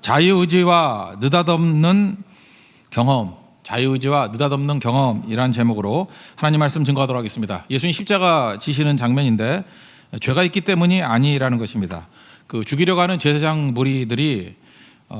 자유의지와 느닷없는 경험, 자유의지와 느닷없는 경험이라는 제목으로 하나님 말씀 증거하도록 하겠습니다. 예수님 십자가 지시는 장면인데 죄가 있기 때문이 아니라는 것입니다. 그 죽이려고 하는 제사장 무리들이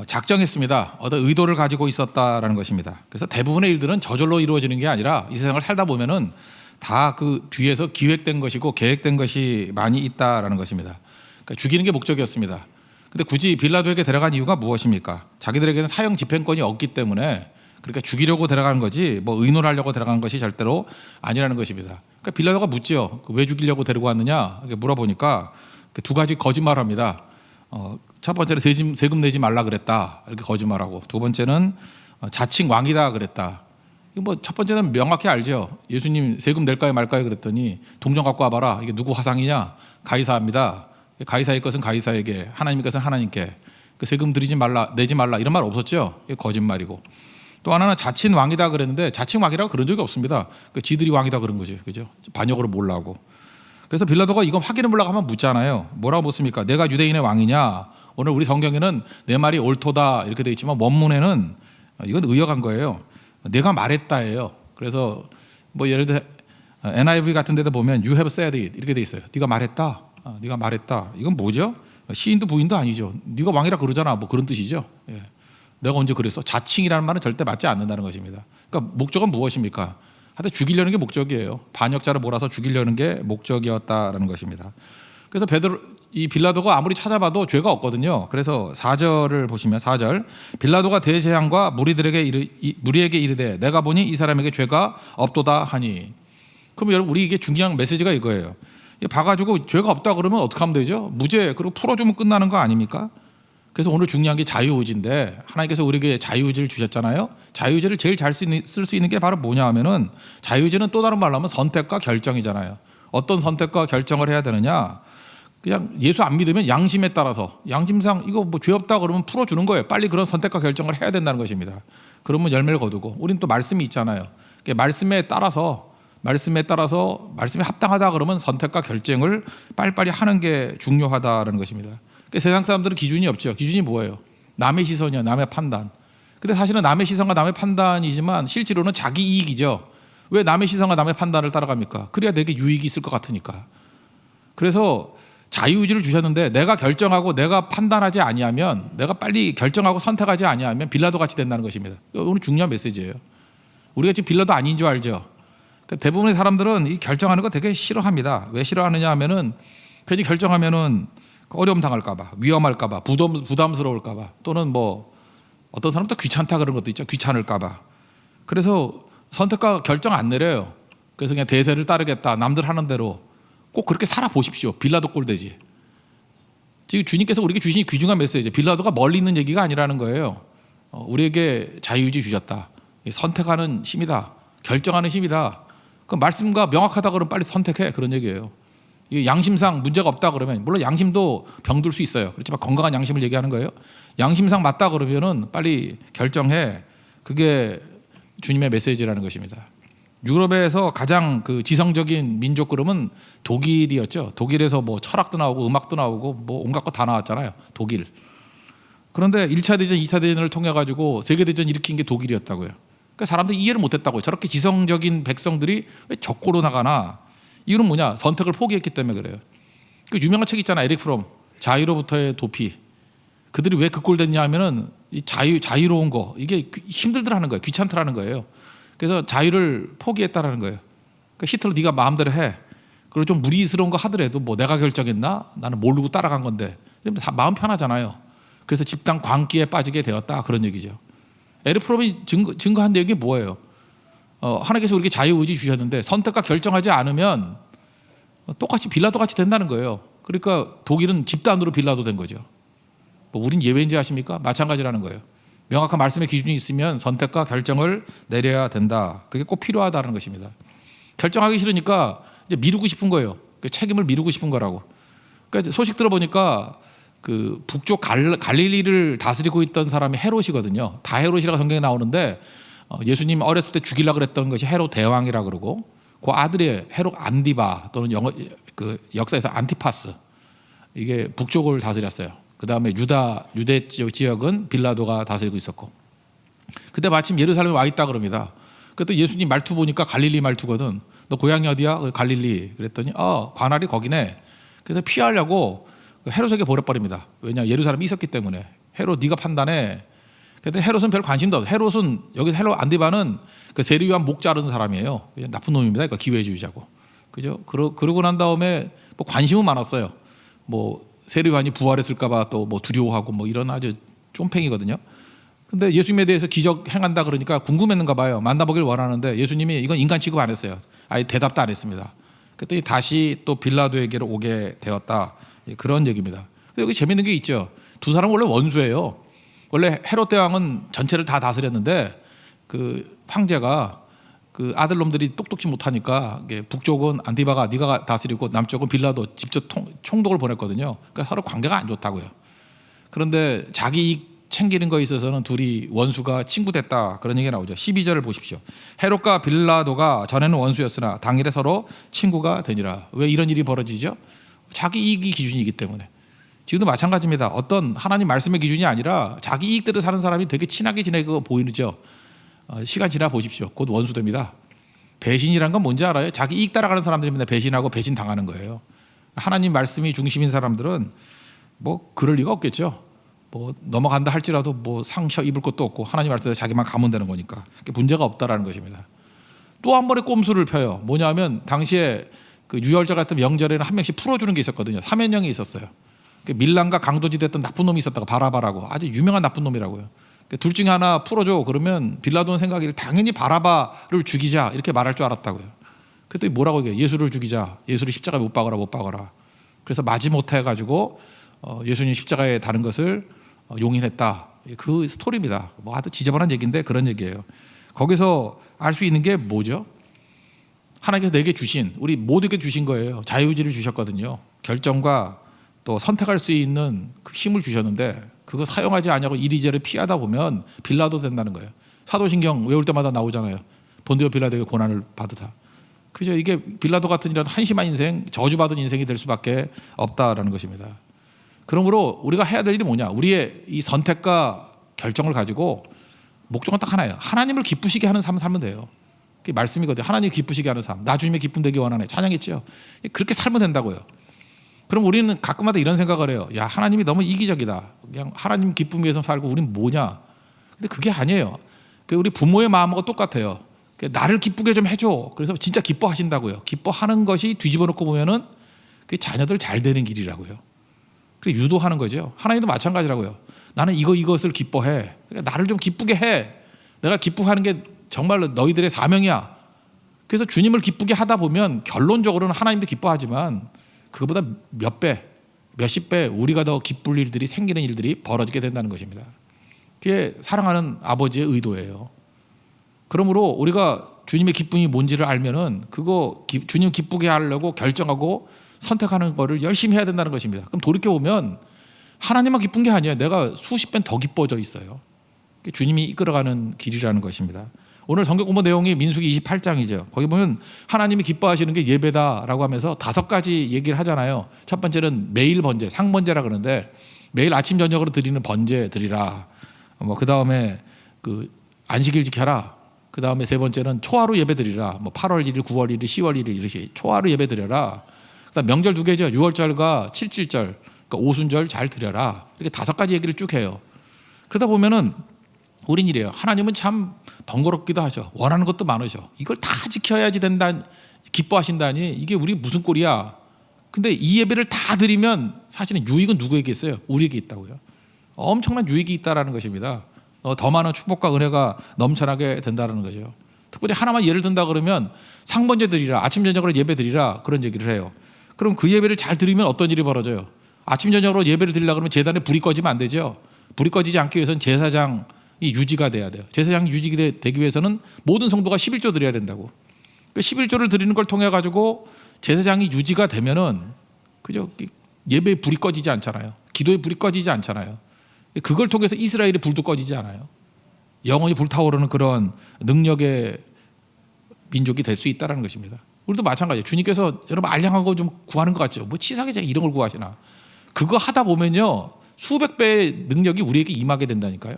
작정했습니다. 어떤 의도를 가지고 있었다라는 것입니다. 그래서 대부분의 일들은 저절로 이루어지는 게 아니라 이 세상을 살다 보면은 다 그 뒤에서 기획된 것이고 계획된 것이 많이 있다라는 것입니다. 그러니까 죽이는 게 목적이었습니다. 근데 굳이 빌라도에게 데려간 이유가 무엇입니까? 자기들에게는 사형 집행권이 없기 때문에 그러니까 죽이려고 데려간 거지 뭐 의논하려고 데려간 것이 절대로 아니라는 것입니다. 그러니까 빌라도가 묻지요. 왜 죽이려고 데리고 왔느냐? 이렇게 물어보니까 두 가지 거짓말을 합니다. 첫 번째는 세금 내지 말라 그랬다. 이렇게 거짓말하고, 두 번째는 자칭 왕이다 그랬다. 뭐 첫 번째는 명확히 알죠. 예수님 세금 낼까요 말까요 그랬더니 동전 갖고 와봐라. 이게 누구 화상이냐? 가이사입니다. 가이사의 것은 가이사에게, 하나님의 것은 하나님께. 그 세금 내지 말라 이런 말 없었죠. 이게 거짓말이고. 또 하나는 자칭 왕이다 그랬는데 자칭 왕이라고 그런 적이 없습니다. 지들이 왕이다 그런 거죠. 그죠? 반역으로 몰라고. 그래서 빌라도가 이건 확인해 보려고 하면 묻잖아요. 뭐라고 묻습니까? 내가 유대인의 왕이냐? 오늘 우리 성경에는 내 말이 옳도다 이렇게 되어 있지만 원문에는 이건 의역한 거예요. 내가 말했다예요. 그래서 뭐 예를 들어 NIV 같은 데도 보면 you have said it 이렇게 되어 있어요. 네가 말했다. 네가 말했다. 이건 뭐죠? 시인도 부인도 아니죠. 네가 왕이라 그러잖아. 뭐 그런 뜻이죠. 예. 내가 언제 그랬어? 자칭이라는 말은 절대 맞지 않는다는 것입니다. 그러니까 목적은 무엇입니까? 하여튼 죽이려는 게 목적이에요. 반역자를 몰아서 죽이려는 게 목적이었다라는 것입니다. 그래서 이 빌라도가 아무리 찾아봐도 죄가 없거든요. 그래서 4절을 보시면 4절 빌라도가 대제사장과 무리에게 이르되 내가 보니 이 사람에게 죄가 없도다 하니. 그럼 여러분 우리 이게 중요한 메시지가 이거예요. 봐가지고 죄가 없다 그러면 어떻게 하면 되죠? 무죄 그리고 풀어주면 끝나는 거 아닙니까? 그래서 오늘 중요한 게 자유의지인데 하나님께서 우리에게 자유의지를 주셨잖아요. 자유의지를 제일 잘 쓸 수 있는 게 바로 뭐냐 하면은 자유의지는 또 다른 말로 하면 선택과 결정이잖아요. 어떤 선택과 결정을 해야 되느냐? 그냥 예수 안 믿으면 양심에 따라서 양심상 이거 뭐 죄 없다 그러면 풀어주는 거예요. 빨리 그런 선택과 결정을 해야 된다는 것입니다. 그러면 열매를 거두고 우리는 또 말씀이 있잖아요. 말씀에 따라서 말씀에 합당하다 그러면 선택과 결정을 빨리빨리 하는 게 중요하다는 것입니다. 세상 사람들은 기준이 없죠. 기준이 뭐예요? 남의 시선이야, 남의 판단. 근데 사실은 남의 시선과 남의 판단이지만 실제로는 자기 이익이죠. 왜 남의 시선과 남의 판단을 따라갑니까? 그래야 내게 유익이 있을 것 같으니까. 그래서 자유의지를 주셨는데 내가 결정하고 내가 판단하지 아니하면, 내가 빨리 결정하고 선택하지 아니하면 빌라도 같이 된다는 것입니다. 오늘 중요한 메시지예요. 우리가 지금 빌라도 아닌 줄 알죠. 대부분의 사람들은 이 결정하는 거 되게 싫어합니다. 왜 싫어하느냐 하면은 괜히 결정하면은 어려움 당할까봐, 위험할까봐, 부담스러울까봐, 또는 뭐 어떤 사람도 귀찮다 그런 것도 있죠. 귀찮을까봐. 그래서 선택과 결정 안 내려요. 그래서 그냥 대세를 따르겠다, 남들 하는 대로. 꼭 그렇게 살아보십시오. 빌라도 꼴 되지. 지금 주님께서 우리에게 주신 귀중한 메시지, 빌라도가 멀리 있는 얘기가 아니라는 거예요. 우리에게 자유의지 주셨다. 선택하는 힘이다. 결정하는 힘이다. 그 말씀과 명확하다 그러면 빨리 선택해, 그런 얘기예요. 양심상 문제가 없다 그러면, 물론 양심도 병들 수 있어요. 그렇지만 건강한 양심을 얘기하는 거예요. 양심상 맞다 그러면은 빨리 결정해. 그게 주님의 메시지라는 것입니다. 유럽에서 가장 그 지성적인 민족 그러면 독일이었죠. 독일에서 뭐 철학도 나오고 음악도 나오고 뭐 온갖 거 다 나왔잖아요. 독일. 그런데 1차 대전, 2차 대전을 통해 가지고 세계 대전 일으킨 게 독일이었다고요. 그러니까 사람들이 이해를 못했다고요. 저렇게 지성적인 백성들이 왜 적고로 나가나? 이유는 뭐냐? 선택을 포기했기 때문에 그래요. 그 유명한 책 있잖아요. 에릭 프롬, 자유로부터의 도피. 그들이 왜 그 꼴 됐냐 하면은 이 자유로운 거, 이게 힘들더라는 거예요. 귀찮더라는 거예요. 그래서 자유를 포기했다라는 거예요. 그러니까 히틀러 네가 마음대로 해. 그리고 좀 무리스러운 거 하더라도 뭐 내가 결정했나? 나는 모르고 따라간 건데. 다 마음 편하잖아요. 그래서 집단 광기에 빠지게 되었다, 그런 얘기죠. 에릭 프롬이 증거한 내용이 뭐예요? 하나님께서 우리에게 자유의지 주셨는데 선택과 결정하지 않으면 똑같이 빌라도 같이 된다는 거예요. 그러니까 독일은 집단으로 빌라도 된 거죠. 뭐 우린 예외인지 아십니까? 마찬가지라는 거예요. 명확한 말씀의 기준이 있으면 선택과 결정을 내려야 된다. 그게 꼭 필요하다는 것입니다. 결정하기 싫으니까 이제 미루고 싶은 거예요. 책임을 미루고 싶은 거라고. 그러니까 소식 들어보니까 그 북쪽 갈릴리를 다스리고 있던 사람이 헤롯이거든요. 다 헤롯이라고 성경에 나오는데 예수님 어렸을 때 죽이려고 그랬던 것이 헤롯 대왕이라고 그러고, 그 아들이 헤롯 안디바 또는 그 역사에서 안티파스, 이게 북쪽을 다스렸어요. 그 다음에 유대 지역은 빌라도가 다스리고 있었고, 그때 마침 예루살렘에 와 있다 그럽니다. 그때 예수님 말투 보니까 갈릴리 말투거든. 너 고향이 어디야? 갈릴리. 그랬더니 관할이 거기네. 그래서 피하려고 헤롯에게 보내버립니다. 왜냐, 예루살렘에 있었기 때문에. 헤롯 네가 판단해. 그때 헤롯은 별 관심도 없어. 헤롯은 여기 헤롯 안디바는 그 세리요한 목 자르는 사람이에요. 나쁜 놈입니다. 그러니까 기회주의자고. 그죠? 그러고 난 다음에 뭐 관심은 많았어요. 뭐 세리요한이 부활했을까봐 또 뭐 두려워하고 뭐 이런 아주 쫌팽이거든요. 근데 예수님에 대해서 기적 행한다 그러니까 궁금했는가 봐요. 만나보길 원하는데 예수님이 이건 인간 취급 안 했어요. 아예 대답도 안 했습니다. 그랬더니 다시 또 빌라도에게로 오게 되었다. 그런 얘기입니다. 근데 여기 재밌는 게 있죠. 두 사람은 원래 원수예요. 원래 헤롯 대왕은 전체를 다 다스렸는데 그 황제가 그 아들놈들이 똑똑지 못하니까 북쪽은 안디바가 네가 다스리고 남쪽은 빌라도 직접 총독을 보냈거든요. 그러니까 서로 관계가 안 좋다고요. 그런데 자기 이익 챙기는 거에 있어서는 둘이 원수가 친구 됐다, 그런 얘기가 나오죠. 12절을 보십시오. 헤롯과 빌라도가 전에는 원수였으나 당일에 서로 친구가 되니라. 왜 이런 일이 벌어지죠? 자기 이익이 기준이기 때문에. 지금도 마찬가지입니다. 어떤 하나님 말씀의 기준이 아니라 자기 이익대로 사는 사람이 되게 친하게 지내고 보이죠. 시간 지나 보십시오. 곧 원수 됩니다. 배신이란 건 뭔지 알아요? 자기 이익 따라가는 사람들입니다. 배신하고 배신 당하는 거예요. 하나님 말씀이 중심인 사람들은 뭐 그럴 리가 없겠죠. 뭐 넘어간다 할지라도 뭐 상처 입을 것도 없고 하나님 말씀에 자기만 가면 되는 거니까 문제가 없다라는 것입니다. 또 한 번의 꼼수를 펴요. 뭐냐면 당시에 그 유월절 같은 명절에는 한 명씩 풀어주는 게 있었거든요. 사면령이 있었어요. 밀란과 강도지됐던 나쁜 놈이 있었다고, 바라바라고. 아주 유명한 나쁜 놈이라고요. 둘 중에 하나 풀어줘. 그러면 빌라도는 생각이 당연히 바라바를 죽이자 이렇게 말할 줄 알았다고요. 그랬더니 뭐라고 얘기해요? 예수를 죽이자. 예수를 십자가에 못 박아라, 못 박아라. 그래서 마지못해 가지고 예수님 십자가에 다는 것을 용인했다. 그 스토리입니다. 뭐 아주 지저분한 얘기인데 그런 얘기예요. 거기서 알 수 있는 게 뭐죠? 하나님께서 내게 주신, 우리 모두에게 주신 거예요. 자유의지를 주셨거든요. 결정과 또 선택할 수 있는 그 힘을 주셨는데 그거 사용하지 않냐고 이리저리 피하다 보면 빌라도 된다는 거예요. 사도신경 외울 때마다 나오잖아요. 본디오 빌라도에게 고난을 받으다. 그죠? 이게 빌라도 같은 이런 한심한 인생, 저주받은 인생이 될 수밖에 없다라는 것입니다. 그러므로 우리가 해야 될 일이 뭐냐? 우리의 이 선택과 결정을 가지고 목적은 딱 하나예요. 하나님을 기쁘시게 하는 삶을 살면 돼요. 그게 말씀이거든요. 하나님 기쁘시게 하는 삶. 나 주님의 기쁨 되기 원하네. 찬양했죠. 그렇게 살면 된다고요. 그럼 우리는 가끔마다 이런 생각을 해요. 야, 하나님이 너무 이기적이다. 그냥 하나님 기쁨 위해서 살고 우린 뭐냐? 근데 그게 아니에요. 우리 부모의 마음하고 똑같아요. 나를 기쁘게 좀 해줘. 그래서 진짜 기뻐하신다고요. 기뻐하는 것이 뒤집어 놓고 보면은 그게 자녀들 잘 되는 길이라고요. 그래 유도하는 거죠. 하나님도 마찬가지라고요. 나는 이것을 기뻐해. 그러니까 나를 좀 기쁘게 해. 내가 기뻐하는 게 정말로 너희들의 사명이야. 그래서 주님을 기쁘게 하다 보면 결론적으로는 하나님도 기뻐하지만 그거보다 몇 배, 몇십 배 우리가 더 기쁠 일들이 생기는 일들이 벌어지게 된다는 것입니다. 그게 사랑하는 아버지의 의도예요. 그러므로 우리가 주님의 기쁨이 뭔지를 알면은 그거 주님 기쁘게 하려고 결정하고 선택하는 거를 열심히 해야 된다는 것입니다. 그럼 돌이켜보면 하나님만 기쁜 게 아니에요. 내가 수십 배 더 기뻐져 있어요. 주님이 이끌어가는 길이라는 것입니다. 오늘 성경 공부 내용이 민수기 28장이죠. 거기 보면 하나님이 기뻐하시는 게 예배다라고 하면서 5가지 얘기를 하잖아요. 첫 번째는 매일 번제, 상번제라 그러는데 매일 아침 저녁으로 드리는 번제 드리라. 그 다음에 그 안식일 지켜라. 그 다음에 세 번째는 초하루 예배 드리라. 8월 1일, 9월 1일, 10월 1일 이렇게 초하루 예배 드려라. 그다음 명절 2개죠. 6월절과 7.7절, 그러니까 오순절 잘 드려라. 이렇게 5가지 얘기를 쭉 해요. 그러다 보면은 우린 이래요. 하나님은 참 번거롭기도 하죠. 원하는 것도 많으셔. 이걸 다 지켜야지 된다, 기뻐하신다니 이게 우리 무슨 꼴이야. 근데 이 예배를 다 드리면 사실은 유익은 누구에게 있어요? 우리에게 있다고요. 엄청난 유익이 있다라는 것입니다. 더 많은 축복과 은혜가 넘쳐나게 된다는 거죠. 특별히 하나만 예를 든다 그러면 상번제 드리라, 아침 저녁으로 예배 드리라 그런 얘기를 해요. 그럼 그 예배를 잘 드리면 어떤 일이 벌어져요? 아침 저녁으로 예배를 드리려고 그러면 제단에 불이 꺼지면 안 되죠. 불이 꺼지지 않기 위해서는 제사장이 유지가 돼야 돼요. 제사장이 유지가 되기 위해서는 모든 성도가 11조 드려야 된다고. 그 11조를 드리는 걸 통해 가지고 제사장이 유지가 되면은 그죠? 예배에 불이 꺼지지 않잖아요. 기도에 불이 꺼지지 않잖아요. 그걸 통해서 이스라엘의 불도 꺼지지 않아요. 영원히 불타오르는 그런 능력의 민족이 될 수 있다는 것입니다. 우리도 마찬가지예요. 주님께서 여러분 알량한 거 좀 구하는 것 같죠. 뭐 치사하게 이런 걸 구하시나. 그거 하다 보면요 수백 배의 능력이 우리에게 임하게 된다니까요.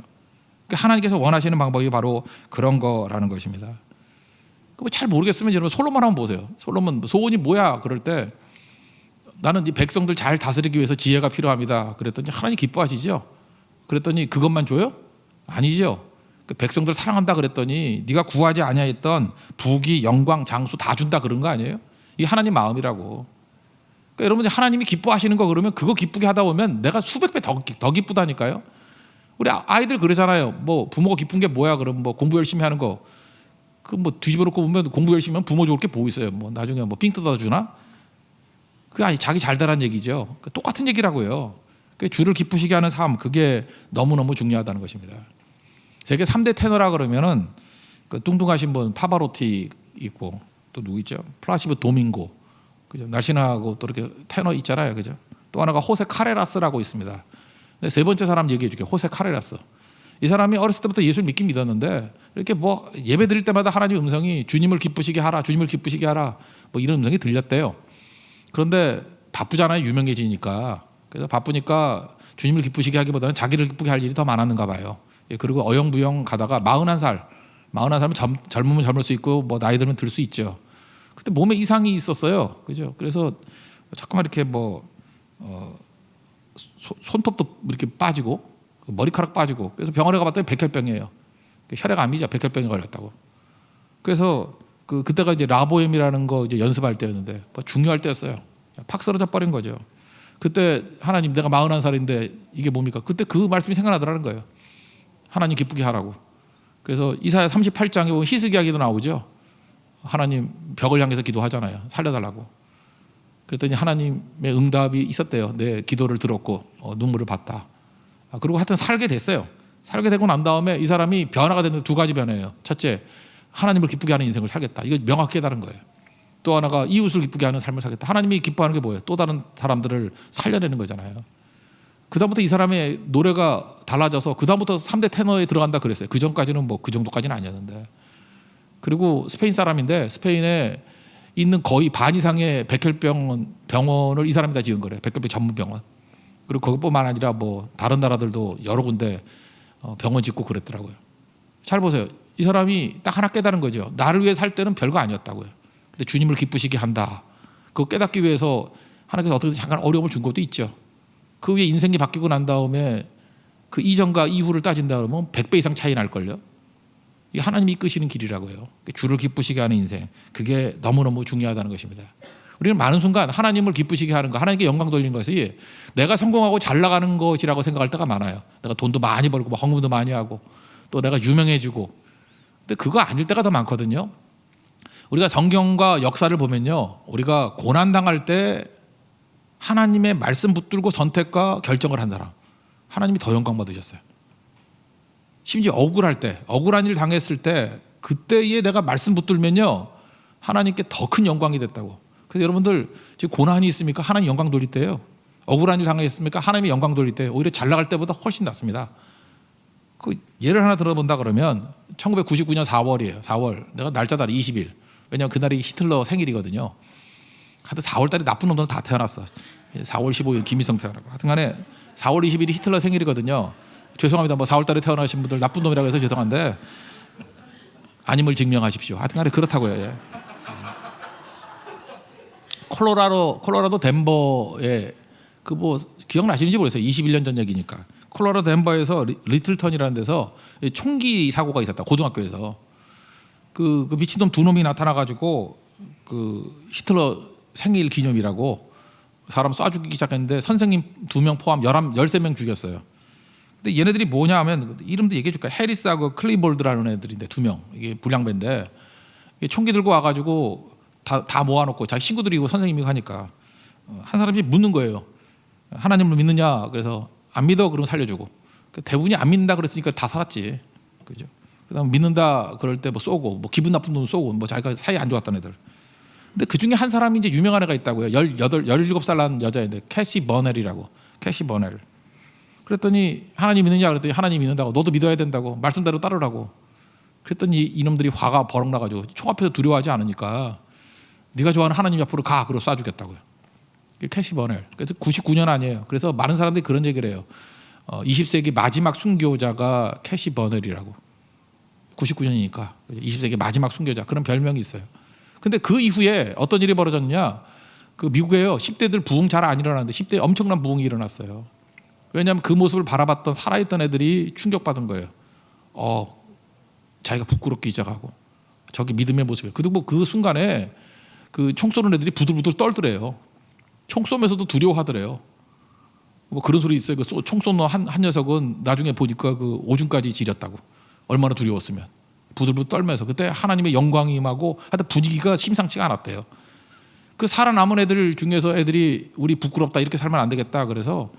그러니까 하나님께서 원하시는 방법이 바로 그런 거라는 것입니다. 잘 모르겠으면 여러분 솔로몬 한번 보세요. 솔로몬 소원이 뭐야? 그럴 때 나는 이 백성들 잘 다스리기 위해서 지혜가 필요합니다. 그랬더니 하나님 기뻐하시죠? 그랬더니 그것만 줘요? 아니죠. 그 백성들 사랑한다 그랬더니 네가 구하지 아니하였던 부귀, 영광, 장수 다 준다 그런 거 아니에요? 이게 하나님 마음이라고. 그러니까 여러분 하나님이 기뻐하시는 거 그러면 그거 기쁘게 하다 보면 내가 수백 배 더 기쁘다니까요. 우리 아이들 그러잖아요. 뭐 부모가 기쁜 게 뭐야? 그럼 뭐 공부 열심히 하는 거. 그 뭐 뒤집어 놓고 보면 공부 열심히 하면 부모 좋을 게 뭐 있어요? 뭐 나중에 뭐 삥 뜯어 주나? 그게 아니 자기 잘 되라는 얘기죠. 똑같은 얘기라고요. 주를 기쁘시게 하는 삶 그게 너무너무 중요하다는 것입니다. 세계 3대 테너라 그러면은 그 뚱뚱하신 분 파바로티 있고 또 누구 있죠? 플라시보 도밍고, 그죠? 날씬하고 또 이렇게 테너 있잖아요, 그죠? 또 하나가 호세 카레라스라고 있습니다. 세 번째 사람 얘기해줄게요. 호세 카레라스. 이 사람이 어렸을 때부터 예수를 믿긴 믿었는데 이렇게 뭐 예배 드릴 때마다 하나님 음성이 주님을 기쁘시게 하라, 주님을 기쁘시게 하라, 뭐 이런 음성이 들렸대요. 그런데 바쁘잖아요, 유명해지니까. 그래서 바쁘니까 주님을 기쁘시게 하기보다는 자기를 기쁘게 할 일이 더 많았는가 봐요. 그리고 어영부영 가다가 41살은 젊으면 젊을 수 있고 뭐 나이 들면 들 수 있죠. 그때 몸에 이상이 있었어요, 그죠? 그래서 자꾸만 이렇게 뭐 손톱도 이렇게 빠지고 머리카락 빠지고, 그래서 병원에 가봤더니 백혈병이에요. 혈액암이죠, 백혈병에 걸렸다고. 그래서 그때가 이제 라보엠이라는 거 이제 연습할 때였는데 뭐 중요할 때였어요. 팍 쓰러져 버린 거죠. 그때 하나님 내가 41살인데 이게 뭡니까? 그때 그 말씀이 생각나더라는 거예요. 하나님 기쁘게 하라고. 그래서 이사야 38장에 보면 히스기야기도 나오죠. 하나님 벽을 향해서 기도하잖아요. 살려달라고. 그랬더니 하나님의 응답이 있었대요. 내 기도를 들었고 눈물을 봤다. 그리고 하여튼 살게 됐어요. 살게 되고 난 다음에 이 사람이 변화가 됐는데 두 가지 변화예요. 첫째, 하나님을 기쁘게 하는 인생을 살겠다. 이거 명확히 깨달은 거예요. 또 하나가 이웃을 기쁘게 하는 삶을 살겠다. 하나님이 기뻐하는 게 뭐예요? 또 다른 사람들을 살려내는 거잖아요. 그다음부터 이 사람의 노래가 달라져서 그다음부터 3대 테너에 들어간다 그랬어요. 그 전까지는 뭐 그 정도까지는 아니었는데. 그리고 스페인 사람인데 스페인에 있는 거의 반 이상의 병원을 이 사람이 다 지은 거래요. 백혈병 전문 병원. 그리고 그것뿐만 아니라 뭐 다른 나라들도 여러 군데 병원 짓고 그랬더라고요. 잘 보세요. 이 사람이 딱 하나 깨달은 거죠. 나를 위해 살 때는 별거 아니었다고요. 근데 주님을 기쁘시게 한다. 그거 깨닫기 위해서 하나님께서 어떻게 잠깐 어려움을 준 것도 있죠. 그 위에 인생이 바뀌고 난 다음에 그 이전과 이후를 따진다 그러면 100배 이상 차이 날걸요. 이게 하나님이 이끄시는 길이라고요. 주를 기쁘시게 하는 인생. 그게 너무너무 중요하다는 것입니다. 우리는 많은 순간 하나님을 기쁘시게 하는 거, 하나님께 영광 돌리는 것이 내가 성공하고 잘 나가는 것이라고 생각할 때가 많아요. 내가 돈도 많이 벌고 뭐 헌금도 많이 하고 또 내가 유명해지고. 근데 그거 아닐 때가 더 많거든요. 우리가 성경과 역사를 보면요, 우리가 고난당할 때 하나님의 말씀 붙들고 선택과 결정을 한 사람, 하나님이 더 영광 받으셨어요. 심지어 억울할 때, 억울한 일 당했을 때 그때에 내가 말씀 붙들면요 하나님께 더 큰 영광이 됐다고. 그래서 여러분들 지금 고난이 있습니까? 하나님 영광 돌릴 때예요. 억울한 일 당했습니까? 하나님이 영광 돌릴 때 오히려 잘 나갈 때보다 훨씬 낫습니다. 그 예를 하나 들어본다 그러면 1999년 4월이에요. 4월. 내가 날짜 알아, 20일. 왜냐하면 그날이 히틀러 생일이거든요. 하여튼 4월 달에 나쁜 놈들은 다 태어났어. 4월 15일 김일성 태어나고. 하여튼 간에 4월 20일이 히틀러 생일이거든요. 죄송합니다. 뭐 4월 달에 태어나신 분들 나쁜 놈이라고 해서 죄송한데 아님을 증명하십시오. 하여튼 간에 그렇다고요. 예. 콜로라도 덴버에 그 뭐 기억나시는지 모르겠어요. 21년 전 얘기니까. 콜로라도 덴버에서 리틀턴이라는 데서 총기 사고가 있었다. 고등학교에서. 그 미친놈 두 놈이 나타나가지고 그 히틀러 생일 기념이라고 사람 쏴 죽이기 시작했는데 선생님 2명 포함 13명 죽였어요. 근데 얘네들이 뭐냐 하면 이름도 얘기해 줄까요? 해리스하고 클리볼드라는 애들인데 2명. 이게 불량배인데 총기 들고 와가지고 다 모아놓고 자기 친구들이고 선생님이고 하니까 한 사람이 묻는 거예요. 하나님을 믿느냐? 그래서 안 믿어. 그러면 살려주고. 대부분이 안 믿는다 그랬으니까 다 살았지. 그죠? 그다음 믿는다 그럴 때 뭐 쏘고, 뭐 기분 나쁜 놈 쏘고, 뭐 자기가 사이 안 좋았던 애들. 근데 그 중에 한 사람이 이제 유명한 애가 있다고요. 17살 난 여자인데 캐시 버넬이라고. 캐시 버넬. 그랬더니 하나님 믿느냐? 그랬더니 하나님 믿는다고. 너도 믿어야 된다고. 말씀대로 따르라고. 그랬더니 이놈들이 화가 버럭 나가지고 총 앞에서 두려워하지 않으니까 네가 좋아하는 하나님 옆으로 가. 그러고 쏴주겠다고요. 캐시 버넬. 그래서 99년 아니에요. 그래서 많은 사람들이 그런 얘기를 해요. 20세기 마지막 순교자가 캐시 버넬이라고. 99년이니까 20세기 마지막 순교자 그런 별명이 있어요. 근데 그 이후에 어떤 일이 벌어졌냐? 그 미국에요 10대들 부흥 잘 안 일어났는데 10대 엄청난 부흥이 일어났어요. 왜냐하면 그 모습을 바라봤던 살아있던 애들이 충격받은 거예요. 자기가 부끄럽기 시작하고 저기 믿음의 모습이에요. 그리고 그 순간에 그 총 쏘는 애들이 부들부들 떨더래요. 총 쏘면서도 두려워하더래요. 뭐 그런 소리 있어요. 그 총 쏘는 한 녀석은 나중에 보니까 그 오줌까지 지렸다고. 얼마나 두려웠으면. 부들부들 떨면서 그때 하나님의 영광이 임하고 하여튼 분위기가 심상치가 않았대요. 그 살아남은 애들 중에서 애들이 우리 부끄럽다 이렇게 살면 안 되겠다 그래서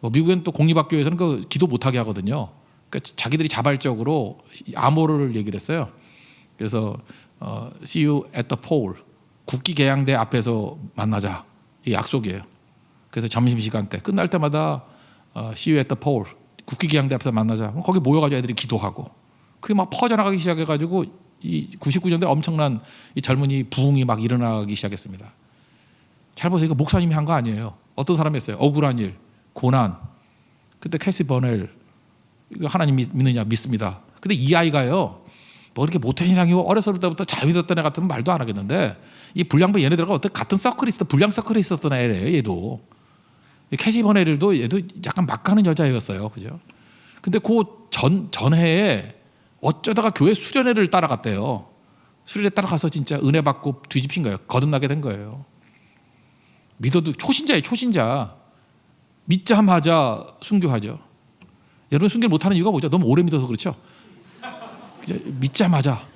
미국엔 또 공립학교에서는 그 기도 못하게 하거든요. 그러니까 자기들이 자발적으로 암호를 얘기를 했어요. 그래서 see you at the pole 국기계양대 앞에서 만나자 이 약속이에요. 그래서 점심시간 때 끝날 때마다 see you at the pole 국기계양대 앞에서 만나자. 거기 모여가지고 애들이 기도하고 그게 막 퍼져나가기 시작해가지고 이 99년대 엄청난 이 젊은이 부흥이 막 일어나기 시작했습니다. 잘 보세요. 이거 목사님이 한 거 아니에요. 어떤 사람이 했어요. 억울한 일, 고난. 그때 캐시 버넬 이거 하나님 믿느냐 믿습니다. 근데 이 아이가요. 뭐 이렇게 모태 신앙이고 어렸을 때부터 잘 믿었던 애 같으면 말도 안 하겠는데 이 불량배 얘네들하고 어떤 같은 서클이 있었던 불량 서클에 있었던 애래요. 얘도 캐시 버넬도 얘도 약간 막 가는 여자애였어요. 그죠? 근데 그 전해에 어쩌다가 교회 수련회를 따라갔대요. 수련회 따라가서 진짜 은혜 받고 뒤집힌 거예요. 거듭나게 된 거예요. 믿어도 초신자예요. 초신자. 믿자마자 순교하죠. 여러분 순교를 못하는 이유가 뭐죠? 너무 오래 믿어서 그렇죠. 믿자마자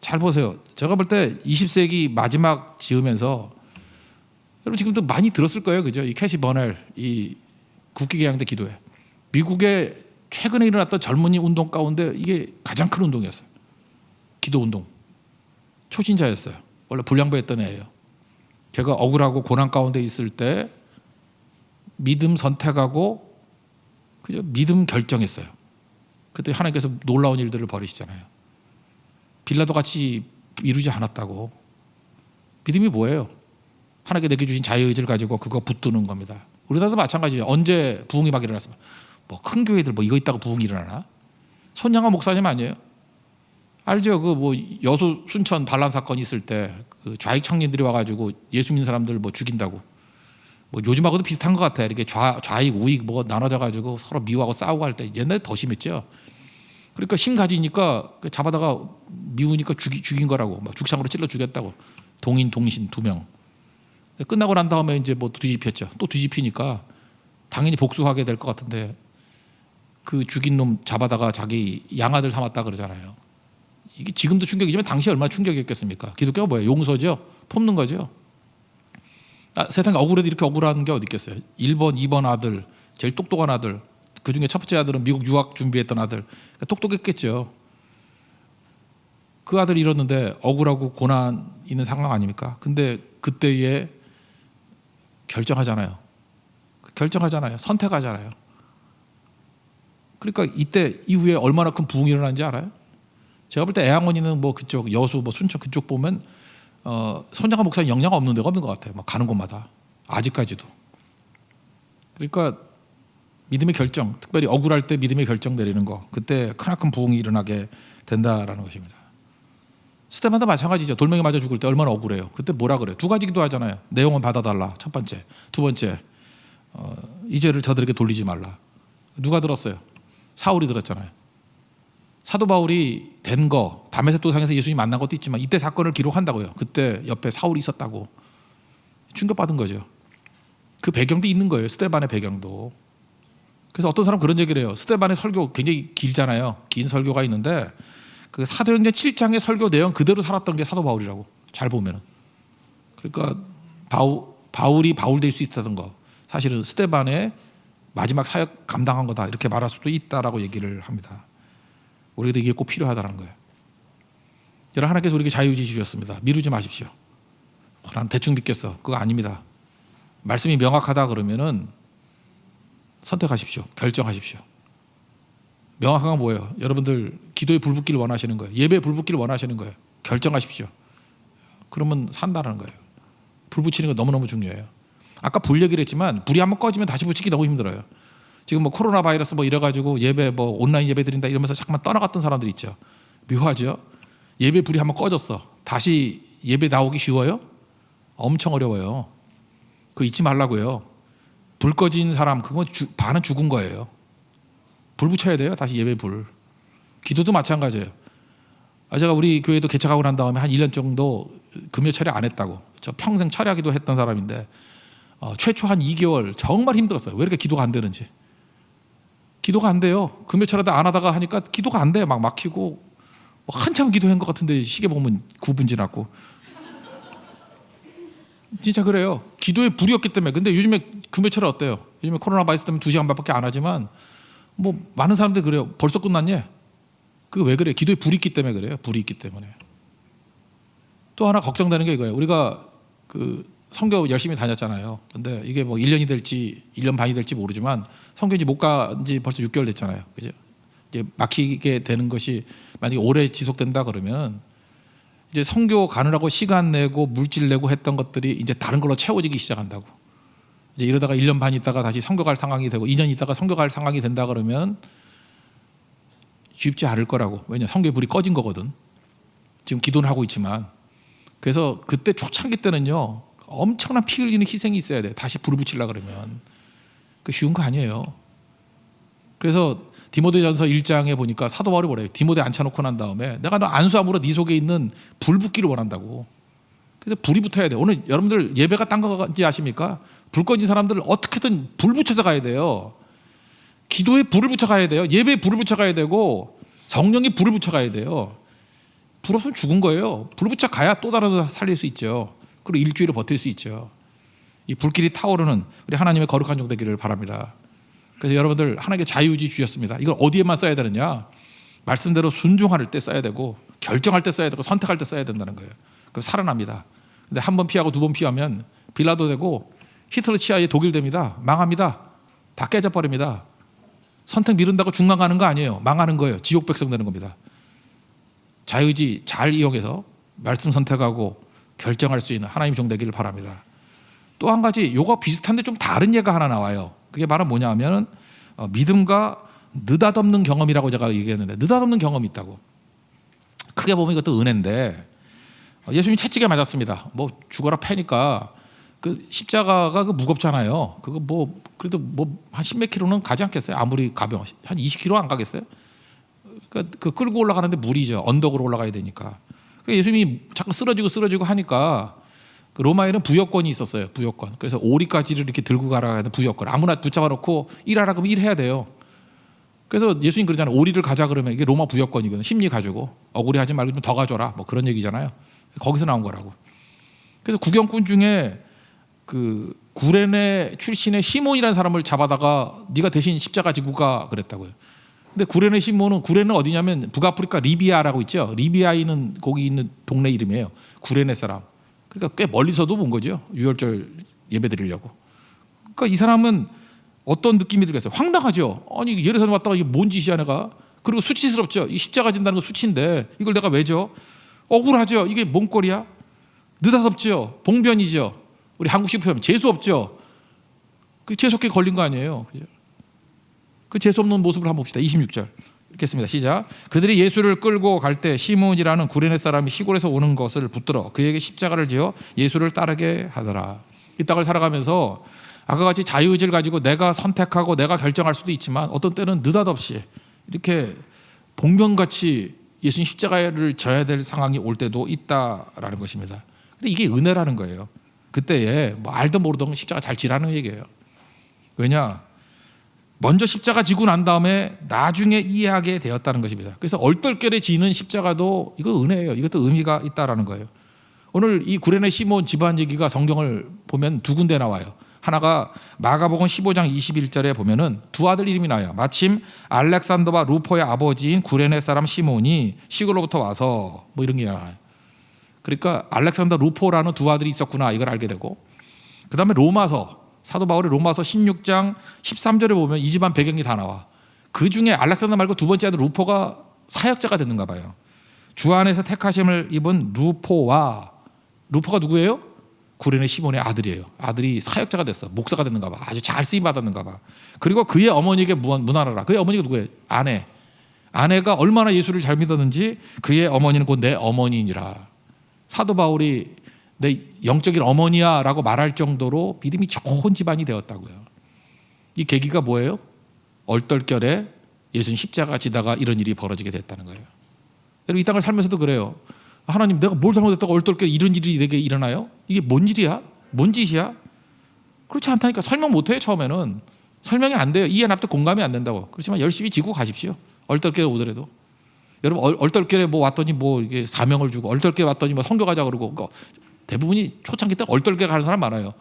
잘 보세요. 제가 볼 때 20세기 마지막 지으면서 여러분 지금도 많이 들었을 거예요. 그죠? 이 캐시 버넬 이 국기계양대 기도회 미국의 최근에 일어났던 젊은이 운동 가운데 이게 가장 큰 운동이었어요. 기도 운동. 초신자였어요. 원래 불량배였던 애예요. 제가 억울하고 고난 가운데 있을 때 믿음 선택하고 그죠? 믿음 결정했어요. 그때 하나님께서 놀라운 일들을 벌이시잖아요. 빌라도 같이 이루지 않았다고. 믿음이 뭐예요? 하나님께 내게 주신 자유의지를 가지고 그거 붙드는 겁니다. 우리나라도 마찬가지예요. 언제 부흥이 막 일어났습니까? 뭐 큰 교회들 뭐 이거 있다고 부흥이 일어나나? 손양아 목사님 아니에요? 알죠? 그 뭐 여수 순천 반란 사건 있을 때 그 좌익 청년들이 와가지고 예수 믿는 사람들 뭐 죽인다고. 뭐 요즘하고도 비슷한 것 같아요. 이렇게 좌익 우익 뭐 나눠져가지고 서로 미워하고 싸우고 할 때 옛날에 더 심했죠. 그러니까 힘 가지니까 잡아다가 미우니까 죽인 거라고. 막 죽창으로 찔러 죽였다고. 동인 동신 2명. 끝나고 난 다음에 이제 뭐 뒤집혔죠. 또 뒤집히니까 당연히 복수하게 될 것 같은데 그 죽인 놈 잡아다가 자기 양아들 삼았다 그러잖아요. 이게 지금도 충격이지만 당시 얼마나 충격이었겠습니까? 기독교가 뭐예요? 용서죠. 품는 거죠. 세상에 억울해도 이렇게 억울한 게 어디 있겠어요? 1번, 2번 아들, 제일 똑똑한 아들. 그중에 첫 번째 아들은 미국 유학 준비했던 아들. 똑똑했겠죠. 그 아들이 잃었는데 억울하고 고난 있는 상황 아닙니까? 근데 그때에 결정하잖아요. 선택하잖아요. 그러니까 이때 이후에 얼마나 큰 부흥이 일어난지 알아요? 제가 볼 때 애양원이는 뭐 그쪽 여수 뭐 순천 그쪽 보면 손양아 목사님 영향 없는 데가 없는 것 같아요. 막 가는 곳마다 아직까지도. 그러니까 믿음의 결정, 특별히 억울할 때 믿음의 결정 내리는 거, 그때 크나큰 부흥이 일어나게 된다라는 것입니다. 스테반도 마찬가지죠. 돌멩이 맞아 죽을 때 얼마나 억울해요. 그때 뭐라 그래요? 2가지 기도하잖아요. 내 영혼 받아달라. 첫 번째. 2번째, 이 죄를 저들에게 돌리지 말라. 누가 들었어요? 사울이 들었잖아요. 사도 바울이 된 거, 다메섹 도상에서 예수님 만난 것도 있지만 이때 사건을 기록한다고요. 그때 옆에 사울이 있었다고. 충격받은 거죠. 그 배경도 있는 거예요. 스데반의 배경도. 그래서 어떤 사람은 그런 얘기를 해요. 스데반의 설교 굉장히 길잖아요. 긴 설교가 있는데 그 사도행전 7장의 설교 내용 그대로 살았던 게 사도 바울이라고. 잘 보면은. 그러니까 바울이 바울 될 수 있었던 거. 사실은 스데반의 마지막 사역 감당한 거다. 이렇게 말할 수도 있다라고 얘기를 합니다. 우리도 이게 꼭 필요하다는 거예요. 여러분 하나님께서 우리에게 자유의지 주셨습니다. 미루지 마십시오. 난 대충 믿겠어. 그거 아닙니다. 말씀이 명확하다 그러면은 선택하십시오. 결정하십시오. 명확한 건 뭐예요? 여러분들 기도에 불 붙기를 원하시는 거예요. 예배에 불 붙기를 원하시는 거예요. 결정하십시오. 그러면 산다는 거예요. 불 붙이는 거 너무너무 중요해요. 아까 불 얘기를 했지만 불이 한번 꺼지면 다시 붙이기 너무 힘들어요. 지금 뭐 코로나 바이러스 뭐 이래가지고 예배 뭐 온라인 예배 드린다 이러면서 잠깐만 떠나갔던 사람들 있죠. 묘하죠. 예배 불이 한번 꺼졌어. 다시 예배 나오기 쉬워요? 엄청 어려워요. 그거 잊지 말라고요. 불 꺼진 사람 그건 반은 죽은 거예요. 불 붙여야 돼요. 다시 예배 불. 기도도 마찬가지예요. 제가 우리 교회도 개척하고 난 다음에 한 1년 정도 금요 철야 안 했다고. 저 평생 철야기도 했던 사람인데 최초 한 2개월 정말 힘들었어요. 왜 이렇게 기도가 안 되는지. 기도가 안 돼요. 금요 철야도 안 하다가 하니까 기도가 안 돼. 막 막히고 한참 기도한 것 같은데 시계 보면 9분 지났고. 진짜 그래요. 기도에 불이 없기 때문에. 근데 요즘에 금요 철야 어때요? 요즘에 코로나 바이러스 때문에 2시간밖에 안 하지만 뭐 많은 사람들이 그래요. 벌써 끝났냐? 그게 왜 그래요? 기도에 불이 있기 때문에 그래요. 불이 있기 때문에. 또 하나 걱정되는 게 이거예요. 우리가 그 선교 열심히 다녔잖아요. 근데 이게 뭐 1년이 될지 1년 반이 될지 모르지만 선교지 못 간 지 벌써 6개월 됐잖아요. 그죠? 이제 막히게 되는 것이 만약에 오래 지속된다 그러면 이제 선교 가느라고 시간 내고 물질 내고 했던 것들이 이제 다른 걸로 채워지기 시작한다고. 이제 이러다가 1년 반 있다가 다시 선교 갈 상황이 되고 2년 있다가 선교 갈 상황이 된다 그러면 쉽지 않을 거라고. 왜냐? 선교의 불이 꺼진 거거든. 지금 기도는 하고 있지만. 그래서 그때 초창기 때는요. 엄청난 피 흘리는 희생이 있어야 돼. 다시 불을 붙이려고 그러면. 그 쉬운 거 아니에요. 그래서 디모데전서 1장에 보니까 사도 바울이 뭐래요? 디모데 앉혀놓고 난 다음에 내가 너 안수함으로 네 속에 있는 불 붙기를 원한다고. 그래서 불이 붙어야 돼. 오늘 여러분들 예배가 딴 건지 아십니까? 불 꺼진 사람들 어떻게든 불 붙여서 가야 돼요. 기도에 불을 붙여 가야 돼요. 예배에 불을 붙여 가야 되고 성령이 불을 붙여 가야 돼요. 불 없으면 죽은 거예요. 불 붙여 가야 또 다른 거 살릴 수 있죠. 그리고 일주일을 버틸 수 있죠. 이 불길이 타오르는 우리 하나님의 거룩한 종 되기를 바랍니다. 그래서 여러분들 하나님께 자유의지 주셨습니다. 이걸 어디에만 써야 되느냐? 말씀대로 순종할 때 써야 되고 결정할 때 써야 되고 선택할 때 써야 된다는 거예요. 그럼 살아납니다. 근데 한 번 피하고 두 번 피하면 빌라도 되고 히틀러 치하에 독일 됩니다. 망합니다. 다 깨져버립니다. 선택 미룬다고 중간 가는 거 아니에요. 망하는 거예요. 지옥 백성 되는 겁니다. 자유의지 잘 이용해서 말씀 선택하고 결정할 수 있는 하나님 종 되기를 바랍니다. 또 한 가지 요거 비슷한데 좀 다른 예가 하나 나와요. 그게 바로 뭐냐 하면 믿음과 느닷없는 경험이라고 제가 얘기했는데 느닷없는 경험이 있다고. 크게 보면 이것도 은혜인데 예수님이 채찍에 맞았습니다. 뭐 죽어라 패니까 그 십자가가 그 무겁잖아요. 그거 뭐 그래도 뭐 한 10몇 킬로는 가지 않겠어요? 아무리 가벼워 한 20킬로 안 가겠어요? 그러니까 그 끌고 올라가는데 무리죠. 언덕으로 올라가야 되니까. 그러니까 예수님이 자꾸 쓰러지고 하니까 그 로마에는 부여권이 있었어요. 부여권. 그래서 오리까지를 이렇게 들고 가라 해도 부여권. 아무나 붙잡아 놓고 일하라 그러면 일해야 돼요. 그래서 예수님 그러잖아요. 오리를 가자 그러면 이게 로마 부여권이거든요. 심리 가지고 억울해 하지 말고 좀 더 가져라. 뭐 그런 얘기잖아요. 거기서 나온 거라고. 그래서 구경꾼 중에 그 구레네 출신의 시몬이라는 사람을 잡아다가 네가 대신 십자가 지고 가 그랬다고요. 근데 구레네 시몬은 구레는 어디냐면 북아프리카 리비아라고 있죠. 리비아에 있는 거기 있는 동네 이름이에요. 구레네 사람. 그러니까 꽤 멀리서도 본 거죠. 유월절 예배 드리려고. 그러니까 이 사람은 어떤 느낌이 들겠어요? 황당하죠. 아니 예루살렘 왔다가 이게 뭔 짓이야 내가. 그리고 수치스럽죠. 이 십자가 진다는 거 수치인데 이걸 내가 왜 줘? 억울하죠. 이게 뭔 꼴이야? 느닷없죠. 봉변이죠. 우리 한국식 표현 재수 없죠. 그 재수없게 걸린 거 아니에요. 그죠? 그 재수 없는 모습을 한번 봅시다. 26절 읽겠습니다. 시작. 그들이 예수를 끌고 갈 때 시몬이라는 구레네 사람이 시골에서 오는 것을 붙들어 그에게 십자가를 지어 예수를 따르게 하더라. 이 땅을 살아가면서 아까 같이 자유의지를 가지고 내가 선택하고 내가 결정할 수도 있지만 어떤 때는 느닷없이 이렇게 봉변같이 예수님 십자가를 져야 될 상황이 올 때도 있다라는 것입니다. 근데 이게 은혜라는 거예요. 그때에 뭐 알던 모르던 십자가 잘 지라는 얘기예요. 왜냐? 먼저 십자가 지고 난 다음에 나중에 이해하게 되었다는 것입니다. 그래서 얼떨결에 지는 십자가도 이거 은혜예요. 이것도 의미가 있다라는 거예요. 오늘 이 구레네 시몬 집안 얘기가 성경을 보면 두 군데 나와요. 하나가 마가복음 15장 21절에 보면은 두 아들 이름이 나와요. 마침 알렉산더와 루포의 아버지인 구레네 사람 시몬이 시골로부터 와서 뭐 이런 게 나와요. 그러니까 알렉산더 루포라는 두 아들이 있었구나 이걸 알게 되고, 그 다음에 로마서 사도 바울의 로마서 16장 13절에 보면 이 집안 배경이 다 나와. 그 중에 알렉산더 말고 두 번째 아들 루포가 사역자가 됐는가 봐요. 주 안에서 택하심을 입은 루포가 누구예요? 구레네 시몬의 아들이에요. 아들이 사역자가 됐어. 목사가 됐는가 봐. 아주 잘 쓰임 받았는가 봐. 그리고 그의 어머니에게 문안하라. 그의 어머니가 누구예요? 아내. 아내가 얼마나 예수를 잘 믿었는지 그의 어머니는 곧 내 어머니니라. 사도 바울이 내 영적인 어머니야 라고 말할 정도로 믿음이 좋은 집안이 되었다고요. 이 계기가 뭐예요? 얼떨결에 예수님 십자가 지다가 이런 일이 벌어지게 됐다는 거예요. 여러분 이 땅을 살면서도 그래요. 하나님 내가 뭘 잘못했다고 얼떨결에 이런 일이 내게 일어나요? 이게 뭔 일이야? 뭔 짓이야? 그렇지 않다니까. 설명 못해요. 처음에는 설명이 안 돼요. 이해 납득 공감이 안 된다고. 그렇지만 열심히 지고 가십시오. 얼떨결에 오더라도. 여러분 얼떨결에 뭐 왔더니 뭐 이게 사명을 주고 얼떨결에 왔더니 뭐 선교 가자 그러고 그러니까 대부분이 초창기 때 얼떨결에 가는 사람 많아요.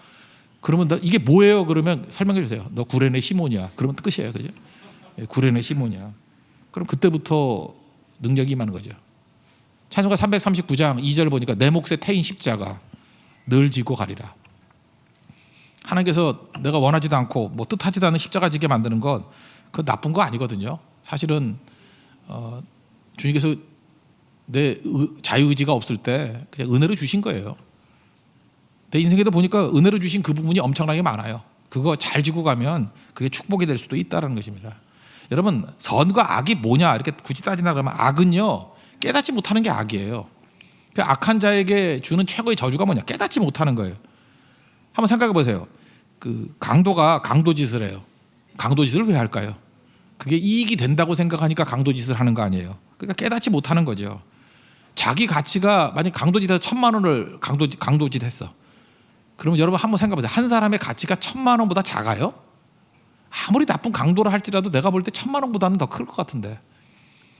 그러면 이게 뭐예요? 그러면 설명해 주세요. 너 구레네 시몬이야. 그러면 끝이에요. 그죠? 구레네 시몬이야. 그럼 그때부터 능력이 임하는 거죠. 찬송가 339장 2절 보니까 내 몫에 태인 십자가 늘 지고 가리라. 하나님께서 내가 원하지도 않고 뭐 뜻하지도 않은 십자가 지게 만드는 건 그건 나쁜 거 아니거든요. 사실은 주님께서 내 자유의지가 없을 때 그냥 은혜로 주신 거예요. 내 인생에도 보니까 은혜로 주신 그 부분이 엄청나게 많아요. 그거 잘 지고 가면 그게 축복이 될 수도 있다는 것입니다. 여러분 선과 악이 뭐냐 이렇게 굳이 따지나 그러면 악은요 깨닫지 못하는 게 악이에요. 그 악한 자에게 주는 최고의 저주가 뭐냐? 깨닫지 못하는 거예요. 한번 생각해 보세요. 그 강도가 강도짓을 해요. 강도짓을 왜 할까요? 그게 이익이 된다고 생각하니까 강도짓을 하는 거 아니에요. 그러니까 깨닫지 못하는 거죠. 자기 가치가 만약 강도짓에서 1,000만 원을 강도짓 했어. 그러면 여러분 한번 생각해 보세요. 한 사람의 가치가 1,000만 원보다 작아요? 아무리 나쁜 강도를 할지라도 내가 볼 때 1,000만 원보다는 더 클 것 같은데.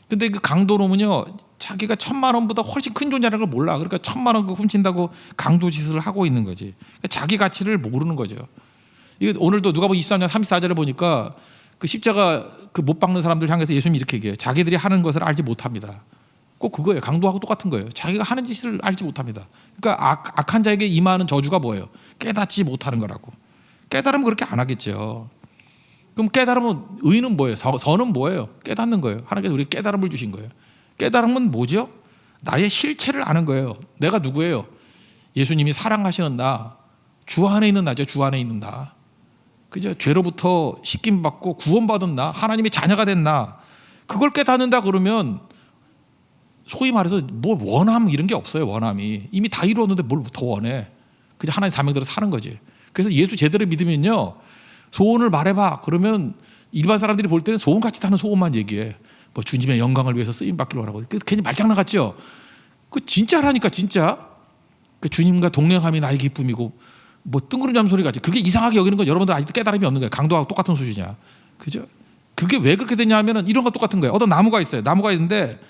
근데 그 강도놈은요 자기가 1,000만 원보다 훨씬 큰 존재라는 걸 몰라. 그러니까 1,000만 원 훔친다고 강도짓을 하고 있는 거지. 그러니까 자기 가치를 모르는 거죠. 이게 오늘도 누가복음 23장 34절에 보니까 그 십자가 그 못 박는 사람들 향해서 예수님이 이렇게 얘기해요. 자기들이 하는 것을 알지 못합니다. 꼭 그거예요. 강도하고 똑같은 거예요. 자기가 하는 짓을 알지 못합니다. 그러니까 악한 자에게 임하는 저주가 뭐예요? 깨닫지 못하는 거라고. 깨달으면 그렇게 안 하겠죠. 그럼 깨달으면 의는 뭐예요? 선은 뭐예요? 깨닫는 거예요. 하나님께서 우리에게 깨달음을 주신 거예요. 깨달음은 뭐죠? 나의 실체를 아는 거예요. 내가 누구예요? 예수님이 사랑하시는 나, 주 안에 있는 나죠. 주 안에 있는 나. 그죠? 죄로부터 씻김 받고 구원받은 나, 하나님의 자녀가 된 나. 그걸 깨닫는다 그러면 소위 말해서 뭐 원함 이런 게 없어요. 원함이 이미 다 이루었는데 뭘 더 원해? 그냥 하나님 사명대로 사는 거지. 그래서 예수 제대로 믿으면요. 소원을 말해봐. 그러면 일반 사람들이 볼 때는 소원 같이 타는 소원만 얘기해. 뭐 주님의 영광을 위해서 쓰임 받기를 원하고. 괜히 말장난 같죠. 그 진짜라니까 진짜. 그 주님과 동행함이 나의 기쁨이고 뭐 뜬구름 잡는 소리 같지. 그게 이상하게 여기는 건 여러분들 아직도 깨달음이 없는 거예요. 강도하고 똑같은 수준이야. 그죠? 그게 왜 그렇게 되냐 하면은 이런 거 똑같은 거예요. 어떤 나무가 있어요. 나무가 있는데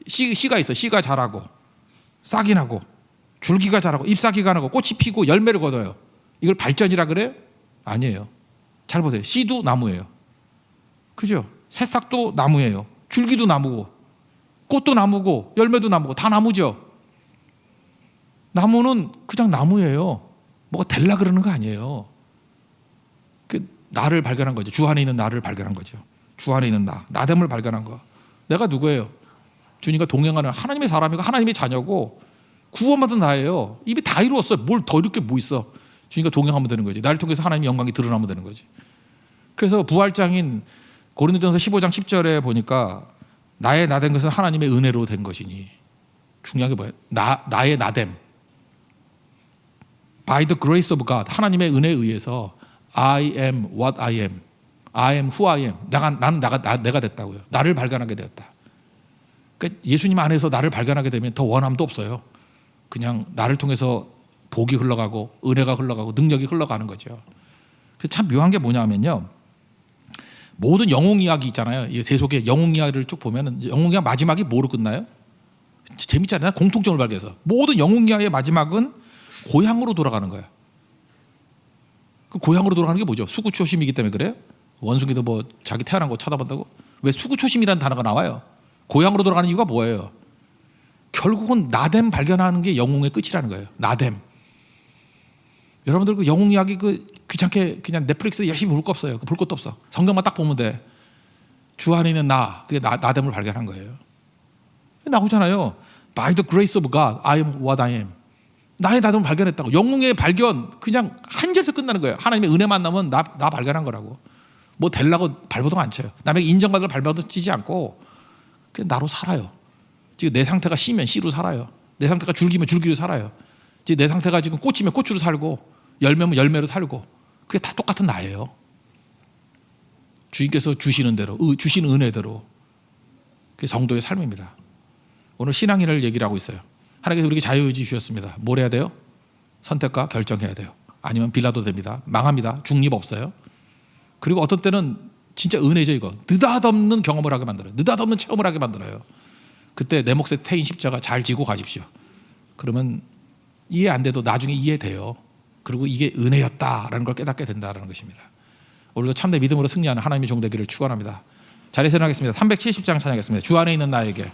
씨가 있어. 씨가 자라고 싹이 나고 줄기가 자라고 잎사귀가 나고 꽃이 피고 열매를 거둬요. 이걸 발전이라 그래요? 아니에요. 잘 보세요. 씨도 나무예요. 그죠? 새싹도 나무예요. 줄기도 나무고 꽃도 나무고 열매도 나무고 다 나무죠. 나무는 그냥 나무예요. 뭐가 될라 그러는 거 아니에요. 그 나를 발견한 거죠. 주 안에 있는 나를 발견한 거죠. 주 안에 있는 나됨을 발견한 거. 내가 누구예요? 주님과 동행하는 하나님의 사람이고 하나님의 자녀고 구원받은 나예요. 이미 다 이루었어요. 뭘 더 이렇게 뭐 있어. 주님과 동행하면 되는 거지. 나를 통해서 하나님의 영광이 드러나면 되는 거지. 그래서 부활장인 고린도전서 15장 10절에 보니까 나의 나된 것은 하나님의 은혜로 된 것이니. 중요한 게 뭐예요? 나의 나됨. By the grace of God. 하나님의 은혜에 의해서 I am what I am. I am who I am. 내가 됐다고요. 나를 발견하게 되었다. 그러니까 예수님 안에서 나를 발견하게 되면 더 원함도 없어요. 그냥 나를 통해서 복이 흘러가고 은혜가 흘러가고 능력이 흘러가는 거죠. 그래서 참 묘한 게 뭐냐면요. 모든 영웅 이야기 있잖아요. 제 속에 영웅 이야기를 쭉 보면은 영웅 이야기 마지막이 뭐로 끝나요? 재밌잖아요. 공통점을 발견해서 모든 영웅 이야기의 마지막은 고향으로 돌아가는 거예요. 그 고향으로 돌아가는 게 뭐죠? 수구초심이기 때문에 그래요? 원숭이도 뭐 자기 태어난 거 쳐다본다고? 왜 수구초심이라는 단어가 나와요? 고향으로 돌아가는 이유가 뭐예요? 결국은 나됨 발견하는 게 영웅의 끝이라는 거예요. 나됨. 여러분들 그 영웅 이야기 그 귀찮게 그냥 넷플릭스 열심히 볼 거 없어요. 볼 것도 없어. 성경만 딱 보면 돼. 주 안에 있는 그게 나됨을 발견한 거예요. 나오잖아요. By the grace of God, I am what I am. 나의 나됨을 발견했다고. 영웅의 발견 그냥 한 절에서 끝나는 거예요. 하나님의 은혜 만나면 나 발견한 거라고. 뭐 되려고 발버둥 안 쳐요. 남에게 인정받을 발버둥 치지 않고 그냥 나로 살아요. 지금 내 상태가 씨면 씨로 살아요. 내 상태가 줄기면 줄기로 살아요. 지금 내 상태가 지금 꽃이면 꽃으로 살고 열매면 열매로 살고 그게 다 똑같은 나예요. 주님께서 주시는 대로 주시는 은혜대로 그게 성도의 삶입니다. 오늘 신앙인을 얘기를 하고 있어요. 하나님께서 우리에게 자유의지 주셨습니다. 뭘 해야 돼요? 선택과 결정해야 돼요. 아니면 빌라도 됩니다. 망합니다. 중립 없어요. 그리고 어떤 때는 진짜 은혜죠. 이거 느닷없는 경험을 하게 만들어요. 느닷없는 체험을 하게 만들어요. 그때 내 몫에 태인 십자가 잘 지고 가십시오. 그러면 이해 안 돼도 나중에 이해돼요. 그리고 이게 은혜였다라는 걸 깨닫게 된다는 것입니다. 오늘도 참된 믿음으로 승리하는 하나님의 종 되기를 축원합니다. 자리에서 일어나겠습니다. 370장 찬양하겠습니다. 주 안에 있는 나에게.